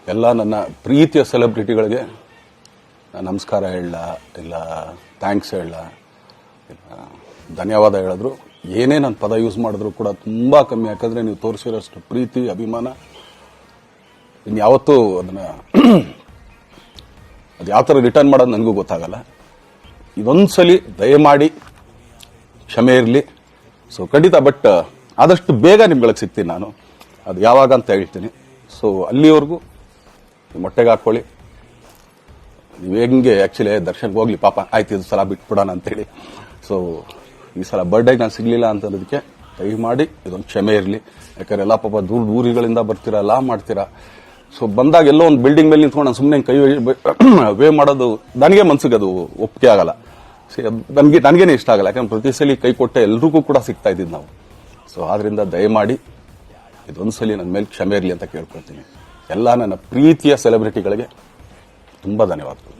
ಎಲ್ಲ ನನ್ನ ಪ್ರೀತಿಯ ಸೆಲೆಬ್ರಿಟಿಗಳಿಗೆ ನಮಸ್ಕಾರ ಹೇಳ ಇಲ್ಲ ಥ್ಯಾಂಕ್ಸ್ ಹೇಳ ಇಲ್ಲ ಧನ್ಯವಾದ ಹೇಳಿದ್ರು ಏನೇ ನನ್ನ ಪದ ಯೂಸ್ ಮಾಡಿದ್ರು ಕೂಡ ತುಂಬಾ ಕಮ್ಮಿ. ಯಾಕಂದ್ರೆ ನೀವು ತೋರಿಸಿರೋಷ್ಟು ಪ್ರೀತಿ ಅಭಿಮಾನ ಇನ್ಯಾವತ್ತೂ ಅದನ್ನ ಅದು ಯಾವ ಥರ ರಿಟರ್ನ್ ಮಾಡೋದು ನನಗೂ ಗೊತ್ತಾಗಲ್ಲ. ಇದೊಂದ್ಸಲಿ ದಯಮಾಡಿ ಕ್ಷಮೆ ಇರಲಿ. ಸೊ ಖಂಡಿತ ಬಟ್ ಆದಷ್ಟು ಬೇಗ ನಿಮ್ಗಳಿಗೆ ಸಿಗ್ತೀನಿ ನಾನು, ಅದು ಯಾವಾಗ ಅಂತ ಹೇಳ್ತೀನಿ. ಸೊ ಅಲ್ಲಿವರೆಗೂ ಮೊಟ್ಟೆಗೆ ಹಾಕೊಳ್ಳಿ. ನೀವು ಹೆಂಗೆ ಆ್ಯಕ್ಚುಲಿ ದರ್ಶನ್ಗೆ ಹೋಗ್ಲಿ ಪಾಪ ಆಯ್ತು ಇದು ಸಲ ಬಿಟ್ಬಿಡೋಣ ಅಂತೇಳಿ. ಸೊ ಈ ಸಲ ಬರ್ಡೇಗೆ ನಾನು ಸಿಗಲಿಲ್ಲ ಅಂತಂದಕ್ಕೆ ದಯಮಾಡಿ ಇದೊಂದು ಕ್ಷಮೆ ಇರಲಿ. ಯಾಕಂದ್ರೆ ಎಲ್ಲ ಪಾಪ ದೂರಗಳಿಂದ ಬರ್ತೀರಾ, ಎಲ್ಲ ಮಾಡ್ತೀರಾ. ಸೊ ಬಂದಾಗ ಎಲ್ಲೋ ಒಂದು ಬಿಲ್ಡಿಂಗ್ ಮೇಲೆ ನಿಂತ್ಕೊಂಡು ನಾನು ಸುಮ್ಮನೆ ಕೈ ವೇ ಮಾಡೋದು ನನಗೆ ಮನ್ಸಿಗೆ ಅದು ಒಪ್ಪಿಗೆ ಆಗಲ್ಲ. ನನಗೇನೆ ಇಷ್ಟ ಆಗಲ್ಲ. ಯಾಕಂದ್ರೆ ಪ್ರತಿ ಸಲ ಕೈ ಕೊಟ್ಟೆ ಎಲ್ರಿಗೂ ಕೂಡ ಸಿಗ್ತಾ ಇದ್ದಿದ್ದು ನಾವು. ಸೊ ಆದ್ರಿಂದ ದಯಮಾಡಿ ಇದೊಂದ್ಸಲಿ ನನ್ನ ಮೇಲೆ ಕ್ಷಮೆ ಇರಲಿ ಅಂತ ಕೇಳ್ಕೊಳ್ತೀನಿ. ಎಲ್ಲ ನನ್ನ ಪ್ರೀತಿಯ ಸೆಲೆಬ್ರಿಟಿಗಳಿಗೆ ತುಂಬಾ ಧನ್ಯವಾದಗಳು.